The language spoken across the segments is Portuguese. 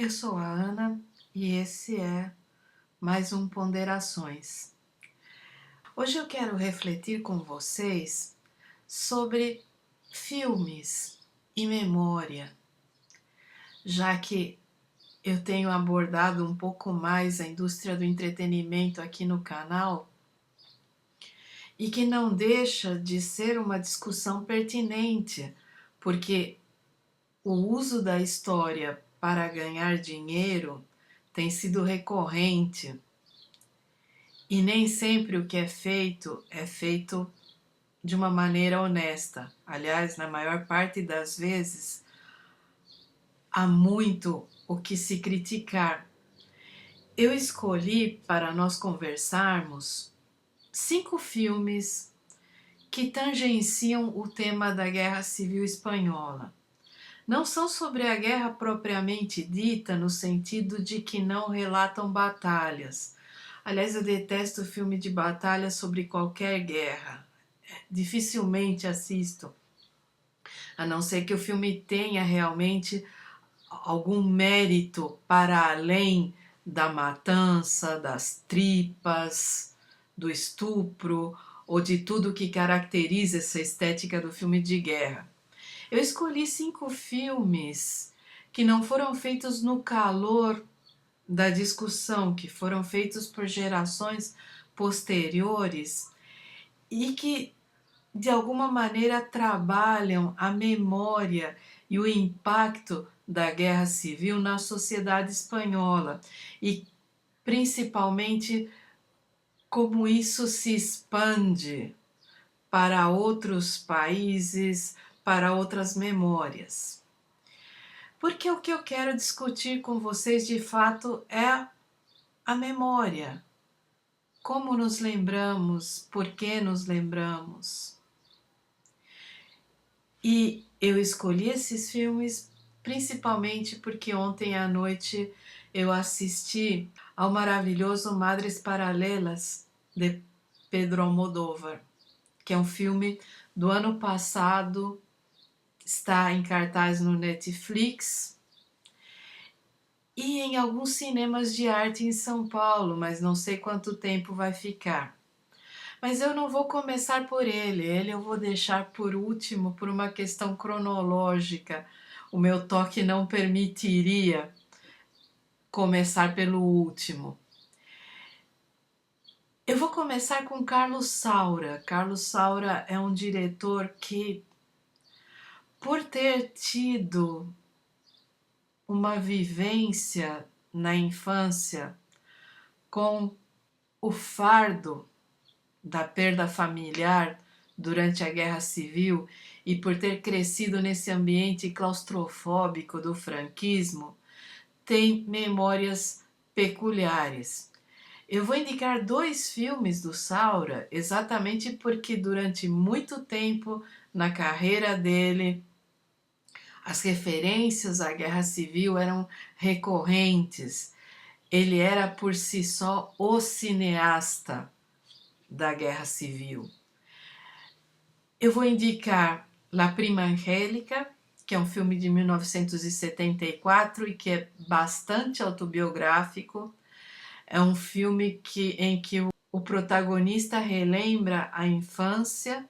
Eu sou a Ana e esse é mais um Ponderações. Hoje eu quero refletir com vocês sobre filmes e memória, já que eu tenho abordado um pouco mais a indústria do entretenimento aqui no canal e que não deixa de ser uma discussão pertinente, porque o uso da história para ganhar dinheiro tem sido recorrente e nem sempre o que é feito de uma maneira honesta. Aliás, na maior parte das vezes, há muito o que se criticar. Eu escolhi para nós conversarmos 5 filmes que tangenciam o tema da Guerra Civil Espanhola. Não são sobre a guerra propriamente dita, no sentido de que não relatam batalhas. Aliás, eu detesto filme de batalha sobre qualquer guerra. Dificilmente assisto, a não ser que o filme tenha realmente algum mérito para além da matança, das tripas, do estupro ou de tudo que caracteriza essa estética do filme de guerra. Eu escolhi 5 filmes que não foram feitos no calor da discussão, que foram feitos por gerações posteriores e que de alguma maneira trabalham a memória e o impacto da Guerra Civil na sociedade espanhola e principalmente como isso se expande para outros países, para outras memórias. Porque o que eu quero discutir com vocês de fato é a memória. Como nos lembramos, por que nos lembramos. E eu escolhi esses filmes principalmente porque ontem à noite eu assisti ao maravilhoso Madres Paralelas de Pedro Almodóvar, que é um filme do ano passado, está em cartaz no Netflix e em alguns cinemas de arte em São Paulo, mas não sei quanto tempo vai ficar. Mas eu não vou começar por ele eu vou deixar por último, por uma questão cronológica. O meu toque não permitiria começar pelo último. Eu vou começar com Carlos Saura. Carlos Saura é um diretor que, por ter tido uma vivência na infância com o fardo da perda familiar durante a Guerra Civil e por ter crescido nesse ambiente claustrofóbico do franquismo, tem memórias peculiares. Eu vou indicar 2 filmes do Saura exatamente porque durante muito tempo na carreira dele as referências à Guerra Civil eram recorrentes. Ele era por si só o cineasta da Guerra Civil. Eu vou indicar La Prima Angélica, que é um filme de 1974 e que é bastante autobiográfico. É um filme em que o protagonista relembra a infância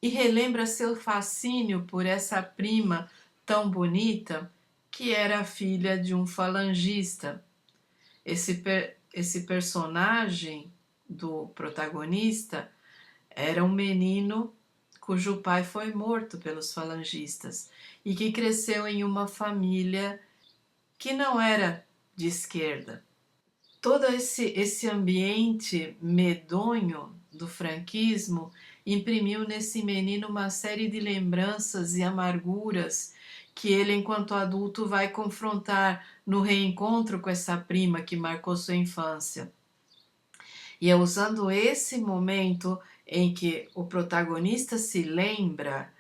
e relembra seu fascínio por essa prima tão bonita que era filha de um falangista. Esse personagem do protagonista era um menino cujo pai foi morto pelos falangistas e que cresceu em uma família que não era de esquerda. Todo esse ambiente medonho do franquismo imprimiu nesse menino uma série de lembranças e amarguras que ele, enquanto adulto, vai confrontar no reencontro com essa prima que marcou sua infância. E é usando esse momento em que o protagonista se lembra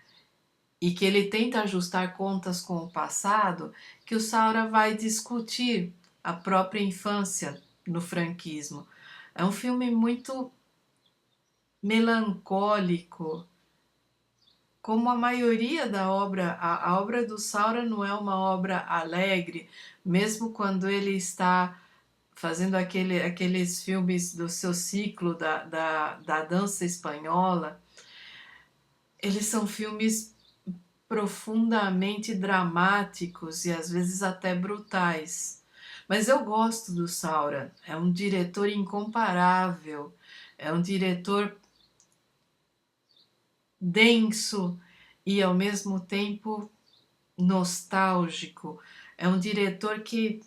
e que ele tenta ajustar contas com o passado, que o Saura vai discutir a própria infância no franquismo. É um filme muito melancólico como a maioria da obra, a obra do Saura não é uma obra alegre, mesmo quando ele está fazendo aqueles filmes do seu ciclo da dança espanhola. Eles são filmes profundamente dramáticos e às vezes até brutais. Mas eu gosto do Saura, é um diretor incomparável, é um diretor denso e ao mesmo tempo nostálgico. É um diretor que,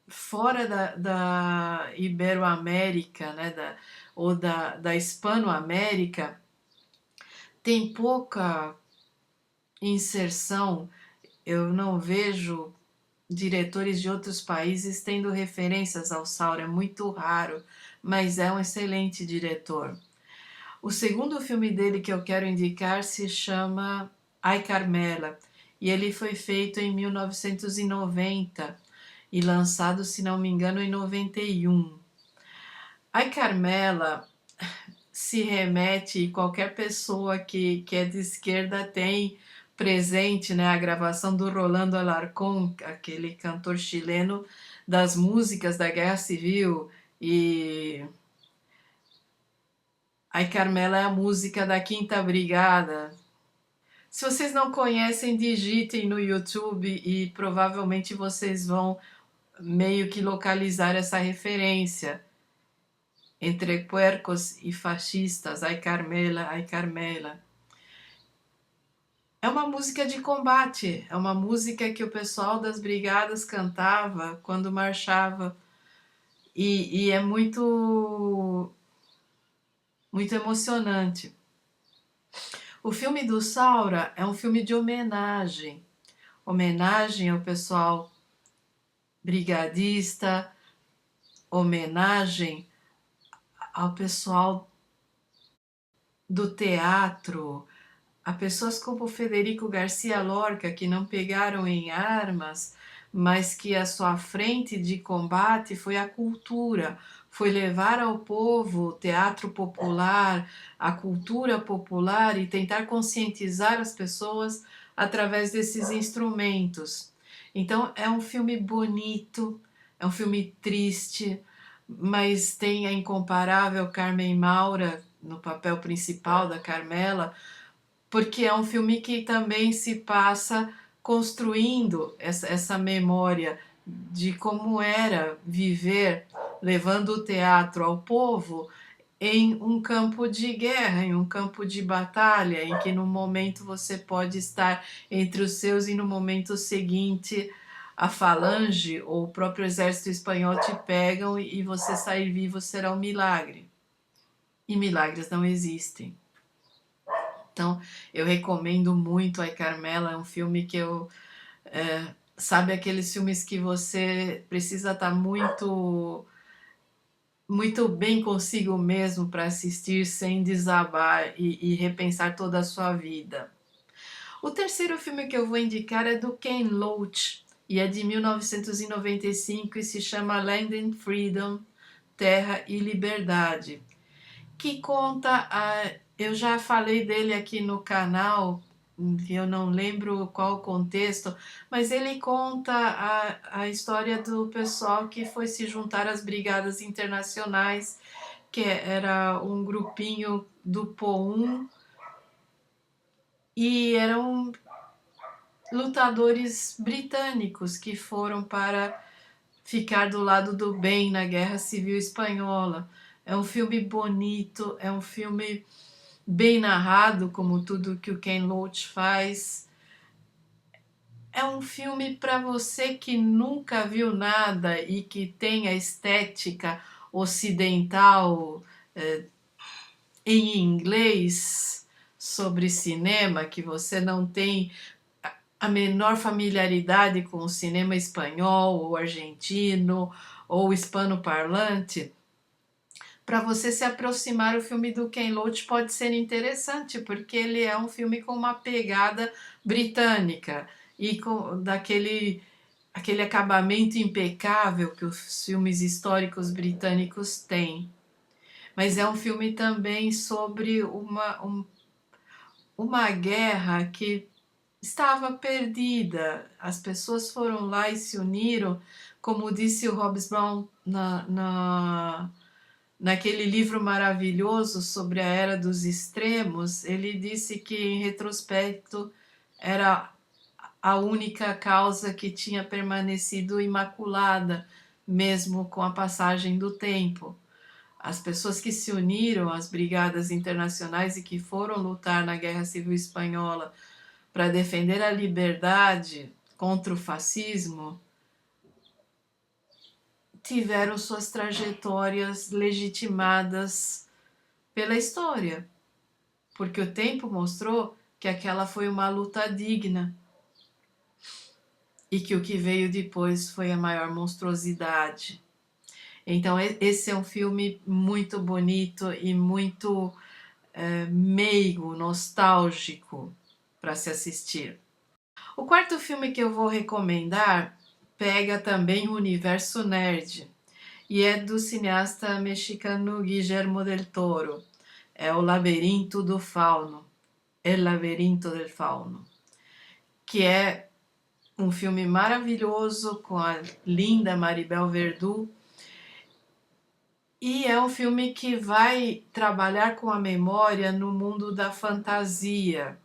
fora da Iberoamérica, né, ou da Hispanoamérica, tem pouca inserção. Eu não vejo diretores de outros países tendo referências ao Saura, é muito raro, mas é um excelente diretor. O segundo filme dele que eu quero indicar se chama Ai Carmela, e ele foi feito em 1990 e lançado, se não me engano, em 91. Ai Carmela se remete, e qualquer pessoa que é de esquerda tem presente, né, a gravação do Rolando Alarcón, aquele cantor chileno das músicas da Guerra Civil, e Ai Carmela é a música da Quinta Brigada. Se vocês não conhecem, digitem no YouTube e provavelmente vocês vão meio que localizar essa referência. Entre puercos e fascistas, ai Carmela, ai Carmela. É uma música de combate, é uma música que o pessoal das brigadas cantava quando marchava e é muito emocionante. O filme do Saura é um filme de homenagem ao pessoal brigadista, homenagem ao pessoal do teatro, a pessoas como Federico Garcia Lorca, que não pegaram em armas, mas que a sua frente de combate foi a cultura, foi levar ao povo o teatro popular, a cultura popular e tentar conscientizar as pessoas através desses instrumentos. Então é um filme bonito, é um filme triste, mas tem a incomparável Carmen Maura no papel principal da Carmela, porque é um filme que também se passa construindo essa memória de como era viver levando o teatro ao povo em um campo de guerra, em um campo de batalha, em que no momento você pode estar entre os seus e no momento seguinte a falange ou o próprio exército espanhol te pegam e você sair vivo será um milagre. E milagres não existem. Então, eu recomendo muito Ai Carmela, é um filme que eu... sabe aqueles filmes que você precisa estar muito bem consigo mesmo para assistir sem desabar e repensar toda a sua vida. O terceiro filme que eu vou indicar é do Ken Loach e é de 1995 e se chama Land and Freedom, Terra e Liberdade, que conta eu já falei dele aqui no canal, eu não lembro qual o contexto, mas ele conta a história do pessoal que foi se juntar às brigadas internacionais, que era um grupinho do POUM, e eram lutadores britânicos que foram para ficar do lado do bem na Guerra Civil Espanhola. É um filme bonito, é um filme bem narrado, como tudo que o Ken Loach faz. É um filme para você que nunca viu nada e que tem a estética ocidental em inglês sobre cinema, que você não tem a menor familiaridade com o cinema espanhol ou argentino ou hispano-parlante. Para você se aproximar, o filme do Ken Loach pode ser interessante, porque ele é um filme com uma pegada britânica e com aquele acabamento impecável que os filmes históricos britânicos têm. Mas é um filme também sobre uma guerra que estava perdida. As pessoas foram lá e se uniram, como disse o Hobsbawm naquele livro maravilhoso sobre a Era dos Extremos. Ele disse que, em retrospecto, era a única causa que tinha permanecido imaculada, mesmo com a passagem do tempo. As pessoas que se uniram às brigadas internacionais e que foram lutar na Guerra Civil Espanhola para defender a liberdade contra o fascismo tiveram suas trajetórias legitimadas pela história, porque o tempo mostrou que aquela foi uma luta digna e que o que veio depois foi a maior monstruosidade. Então esse é um filme muito bonito e muito meigo, nostálgico para se assistir. O quarto filme que eu vou recomendar pega também o universo nerd e é do cineasta mexicano Guillermo del Toro. É O Labirinto do Fauno, El Laberinto del Fauno, que é um filme maravilhoso com a linda Maribel Verdú. E é um filme que vai trabalhar com a memória no mundo da fantasia.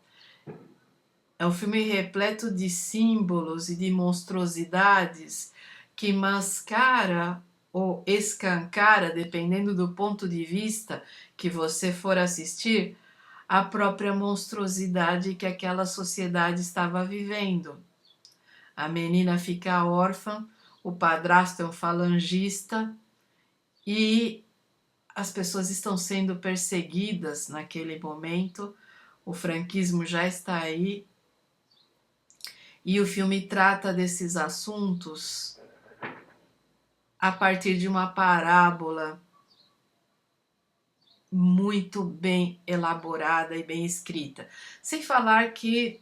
É um filme repleto de símbolos e de monstruosidades que mascara ou escancara, dependendo do ponto de vista que você for assistir, a própria monstruosidade que aquela sociedade estava vivendo. A menina fica órfã, o padrasto é um falangista e as pessoas estão sendo perseguidas naquele momento, o franquismo já está aí, e o filme trata desses assuntos a partir de uma parábola muito bem elaborada e bem escrita. Sem falar que,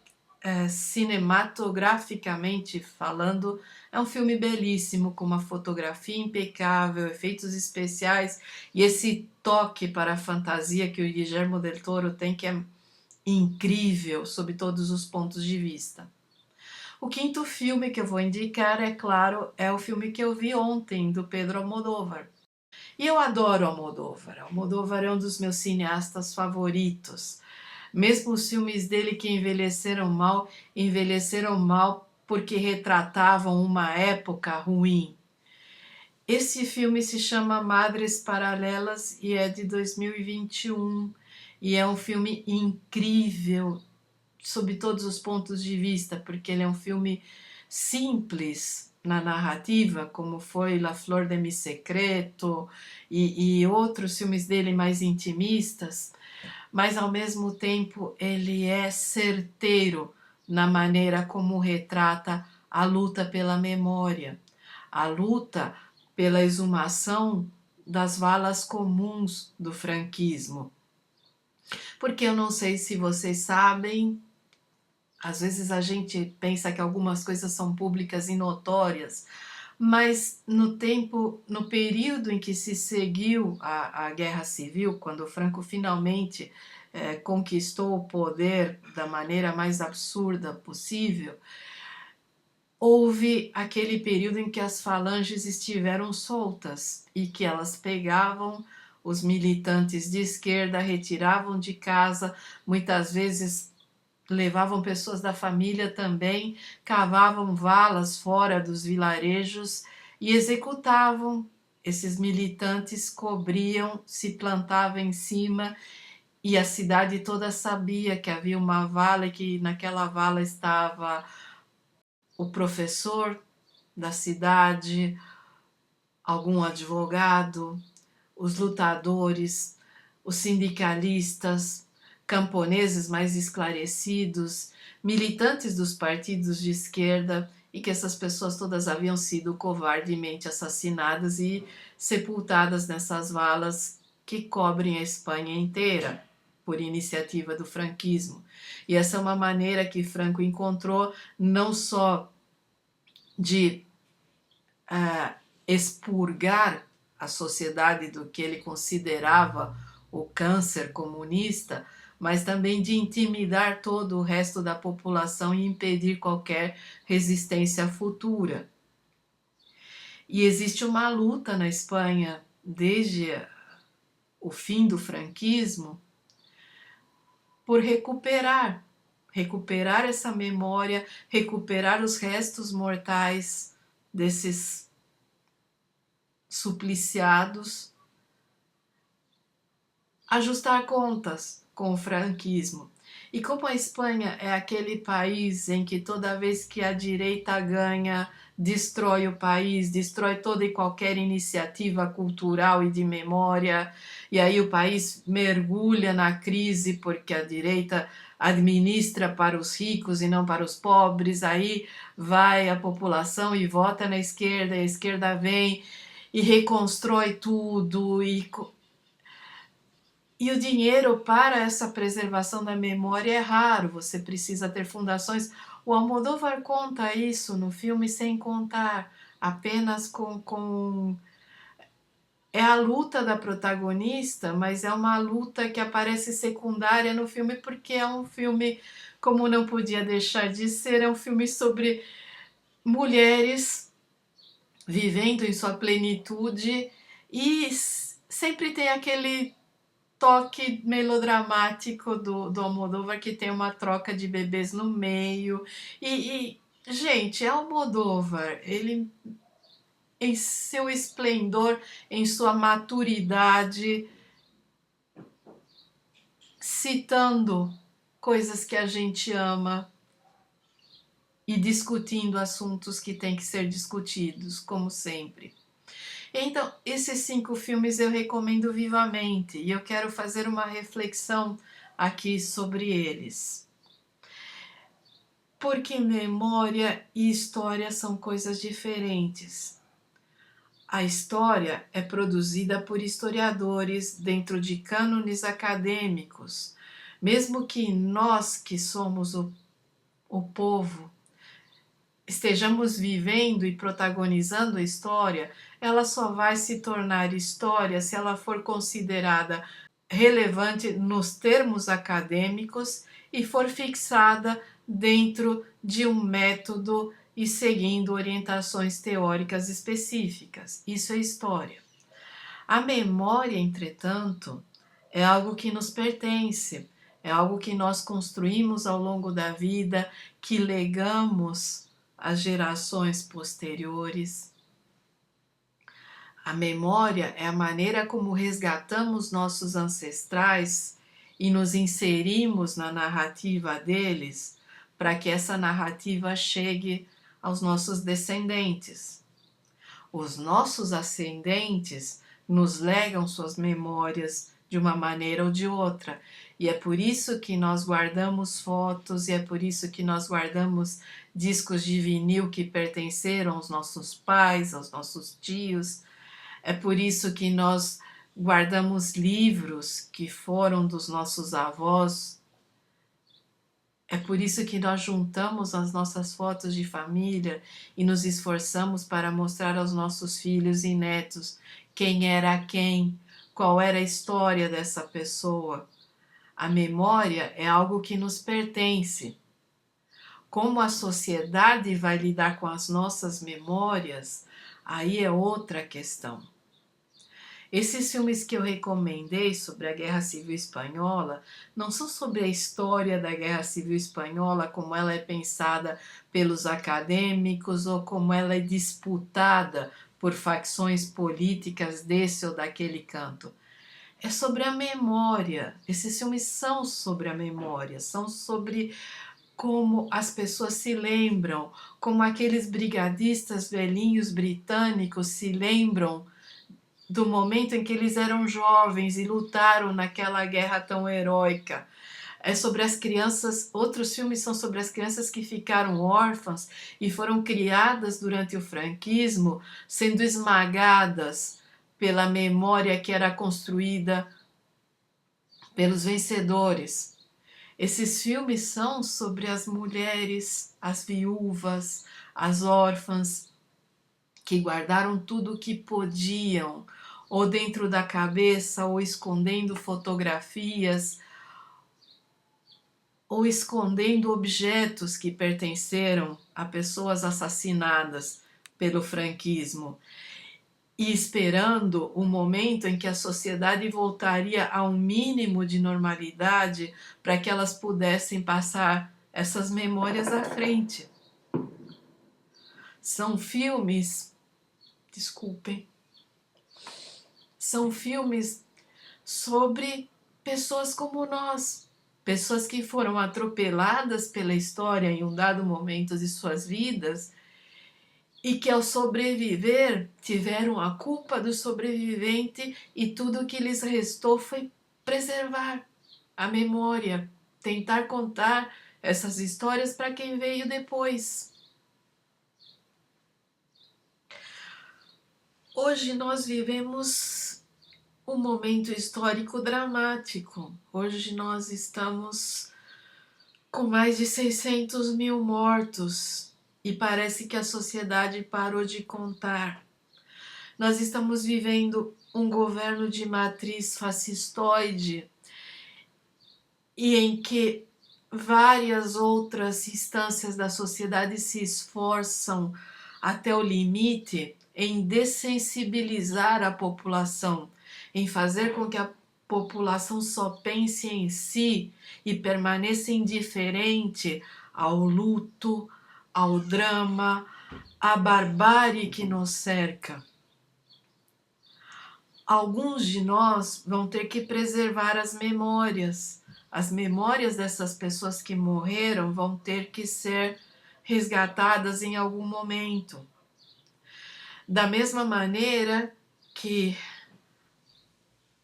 cinematograficamente falando, é um filme belíssimo, com uma fotografia impecável, efeitos especiais e esse toque para a fantasia que o Guillermo del Toro tem, que é incrível sob todos os pontos de vista. O quinto filme que eu vou indicar, é claro, é o filme que eu vi ontem, do Pedro Almodóvar. E eu adoro Almodóvar. Almodóvar é um dos meus cineastas favoritos. Mesmo os filmes dele que envelheceram mal porque retratavam uma época ruim. Esse filme se chama Madres Paralelas e é de 2021. E é um filme incrível sob todos os pontos de vista, porque ele é um filme simples na narrativa, como foi La Flor de Mi Secreto e outros filmes dele mais intimistas, mas ao mesmo tempo ele é certeiro na maneira como retrata a luta pela memória, a luta pela exumação das valas comuns do franquismo. Porque eu não sei se vocês sabem, às vezes a gente pensa que algumas coisas são públicas e notórias, mas no período em que se seguiu a Guerra Civil, quando o Franco finalmente conquistou o poder da maneira mais absurda possível, houve aquele período em que as falanges estiveram soltas e que elas pegavam os militantes de esquerda, retiravam de casa, muitas vezes levavam pessoas da família também, cavavam valas fora dos vilarejos e executavam. Esses militantes cobriam, se plantavam em cima e a cidade toda sabia que havia uma vala e que naquela vala estava o professor da cidade, algum advogado, os lutadores, os sindicalistas, camponeses mais esclarecidos, militantes dos partidos de esquerda, e que essas pessoas todas haviam sido covardemente assassinadas e sepultadas nessas valas que cobrem a Espanha inteira, por iniciativa do franquismo. E essa é uma maneira que Franco encontrou não só de expurgar a sociedade do que ele considerava o câncer comunista, mas também de intimidar todo o resto da população e impedir qualquer resistência futura. E existe uma luta na Espanha desde o fim do franquismo por recuperar essa memória, recuperar os restos mortais desses supliciados, ajustar contas com o franquismo. E como a Espanha é aquele país em que toda vez que a direita ganha, destrói o país, destrói toda e qualquer iniciativa cultural e de memória, e aí o país mergulha na crise porque a direita administra para os ricos e não para os pobres, aí vai a população e vota na esquerda, e a esquerda vem e reconstrói tudo, e o dinheiro para essa preservação da memória é raro, você precisa ter fundações. O Almodóvar conta isso no filme sem contar, apenas com... É a luta da protagonista, mas é uma luta que aparece secundária no filme, porque é um filme, como não podia deixar de ser, é um filme sobre mulheres vivendo em sua plenitude e sempre tem aquele toque melodramático do Almodóvar, que tem uma troca de bebês no meio. Gente, é Almodóvar, ele em seu esplendor, em sua maturidade, citando coisas que a gente ama e discutindo assuntos que têm que ser discutidos, como sempre. Então, esses 5 filmes eu recomendo vivamente e eu quero fazer uma reflexão aqui sobre eles. Porque memória e história são coisas diferentes. A história é produzida por historiadores dentro de cânones acadêmicos. Mesmo que nós, que somos o povo, estejamos vivendo e protagonizando a história, ela só vai se tornar história se ela for considerada relevante nos termos acadêmicos e for fixada dentro de um método e seguindo orientações teóricas específicas. Isso é história. A memória, entretanto, é algo que nos pertence, é algo que nós construímos ao longo da vida, que legamos às gerações posteriores. A memória é a maneira como resgatamos nossos ancestrais e nos inserimos na narrativa deles para que essa narrativa chegue aos nossos descendentes. Os nossos ascendentes nos legam suas memórias de uma maneira ou de outra. E é por isso que nós guardamos fotos, e é por isso que nós guardamos discos de vinil que pertenceram aos nossos pais, aos nossos tios. É por isso que nós guardamos livros que foram dos nossos avós. É por isso que nós juntamos as nossas fotos de família e nos esforçamos para mostrar aos nossos filhos e netos quem era quem, qual era a história dessa pessoa. A memória é algo que nos pertence. Como a sociedade vai lidar com as nossas memórias, aí é outra questão. Esses filmes que eu recomendei sobre a Guerra Civil Espanhola não são sobre a história da Guerra Civil Espanhola, como ela é pensada pelos acadêmicos ou como ela é disputada por facções políticas desse ou daquele canto. É sobre a memória. Esses filmes são sobre a memória, são sobre como as pessoas se lembram, como aqueles brigadistas velhinhos britânicos se lembram do momento em que eles eram jovens e lutaram naquela guerra tão heróica. É sobre as crianças, outros filmes são sobre as crianças que ficaram órfãs e foram criadas durante o franquismo, sendo esmagadas pela memória que era construída pelos vencedores. Esses filmes são sobre as mulheres, as viúvas, as órfãs, que guardaram tudo o que podiam, ou dentro da cabeça, ou escondendo fotografias, ou escondendo objetos que pertenceram a pessoas assassinadas pelo franquismo e esperando o momento em que a sociedade voltaria a um mínimo de normalidade para que elas pudessem passar essas memórias à frente. São filmes, desculpem, são filmes sobre pessoas como nós, pessoas que foram atropeladas pela história em um dado momento de suas vidas e que ao sobreviver tiveram a culpa do sobrevivente e tudo o que lhes restou foi preservar a memória, tentar contar essas histórias para quem veio depois. Hoje nós vivemos um momento histórico dramático. Hoje nós estamos com mais de 600 mil mortos e parece que a sociedade parou de contar. Nós estamos vivendo um governo de matriz fascistoide e em que várias outras instâncias da sociedade se esforçam até o limite em dessensibilizar a população, em fazer com que a população só pense em si e permaneça indiferente ao luto, ao drama, à barbárie que nos cerca. Alguns de nós vão ter que preservar as memórias. As memórias dessas pessoas que morreram vão ter que ser resgatadas em algum momento. Da mesma maneira que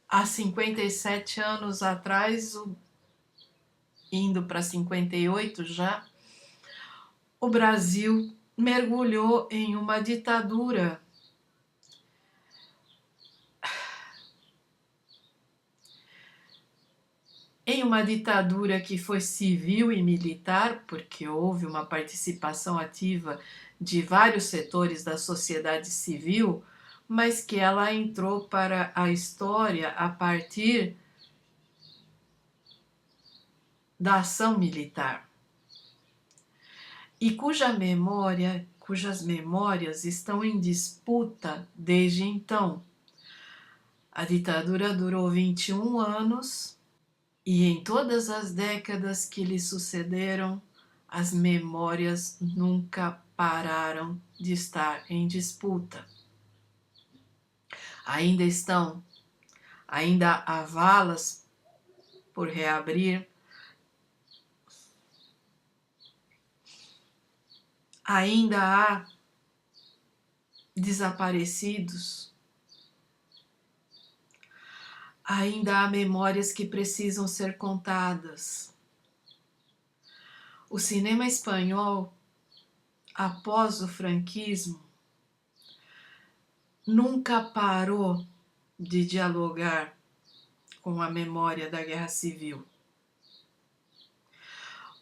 há 57 anos atrás, indo para 58 já, o Brasil mergulhou em uma ditadura. Em uma ditadura que foi civil e militar, porque houve uma participação ativa de vários setores da sociedade civil, mas que ela entrou para a história a partir da ação militar. E cujas memórias estão em disputa desde então. A ditadura durou 21 anos e em todas as décadas que lhe sucederam, as memórias nunca pararam de estar em disputa. Ainda estão, ainda há valas por reabrir, ainda há desaparecidos, ainda há memórias que precisam ser contadas. O cinema espanhol, após o franquismo, nunca parou de dialogar com a memória da Guerra Civil.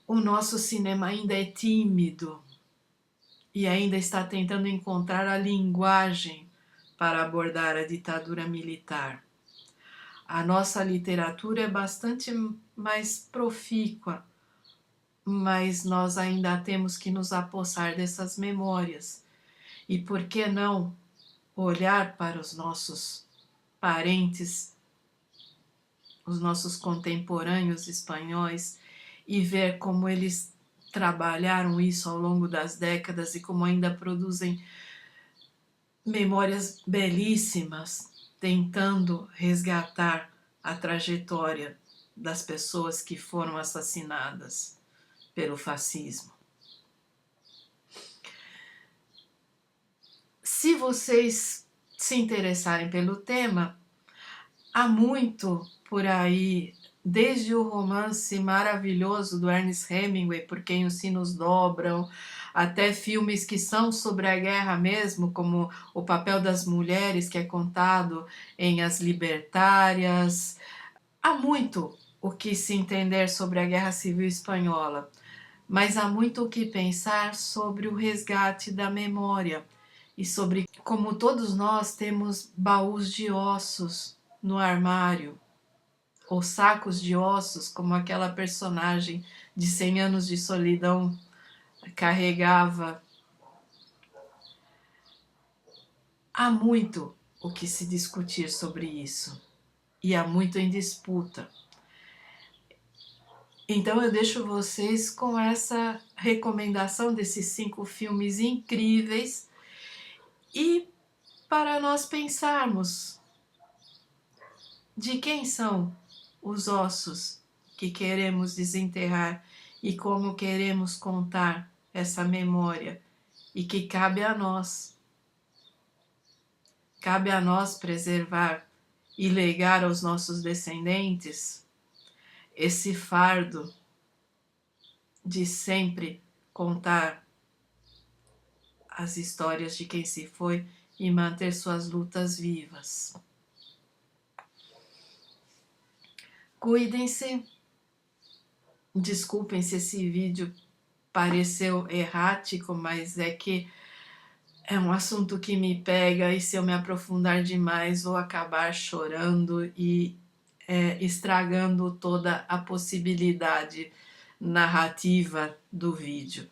O nosso cinema ainda é tímido e ainda está tentando encontrar a linguagem para abordar a ditadura militar. A nossa literatura é bastante mais profícua, mas nós ainda temos que nos apossar dessas memórias. E por que não olhar para os nossos parentes, os nossos contemporâneos espanhóis e ver como eles trabalharam isso ao longo das décadas e como ainda produzem memórias belíssimas, tentando resgatar a trajetória das pessoas que foram assassinadas pelo fascismo. Se vocês se interessarem pelo tema, há muito por aí, desde o romance maravilhoso do Ernest Hemingway, Por Quem os Sinos Dobram, até filmes que são sobre a guerra mesmo, como O Papel das Mulheres, que é contado em As Libertárias. Há muito o que se entender sobre a Guerra Civil Espanhola, mas há muito o que pensar sobre o resgate da memória e sobre como todos nós temos baús de ossos no armário. ou sacos de ossos, como aquela personagem de 100 Anos de Solidão carregava. Há muito o que se discutir sobre isso, e há muito em disputa. Então eu deixo vocês com essa recomendação desses 5 filmes incríveis e para nós pensarmos de quem são os ossos que queremos desenterrar e como queremos contar essa memória e que cabe a nós. Cabe a nós preservar e legar aos nossos descendentes esse fardo de sempre contar as histórias de quem se foi e manter suas lutas vivas. Cuidem-se. Desculpem se esse vídeo pareceu errático, mas é que é um assunto que me pega e se eu me aprofundar demais vou acabar chorando e estragando toda a possibilidade narrativa do vídeo.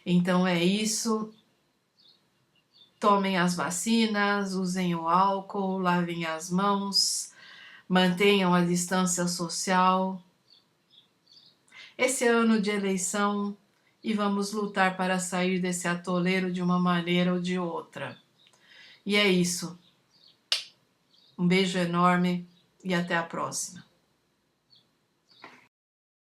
Então é isso. Tomem as vacinas, usem o álcool, lavem as mãos, mantenham a distância social. Esse é ano de eleição e vamos lutar para sair desse atoleiro de uma maneira ou de outra. E é isso. Um beijo enorme e até a próxima.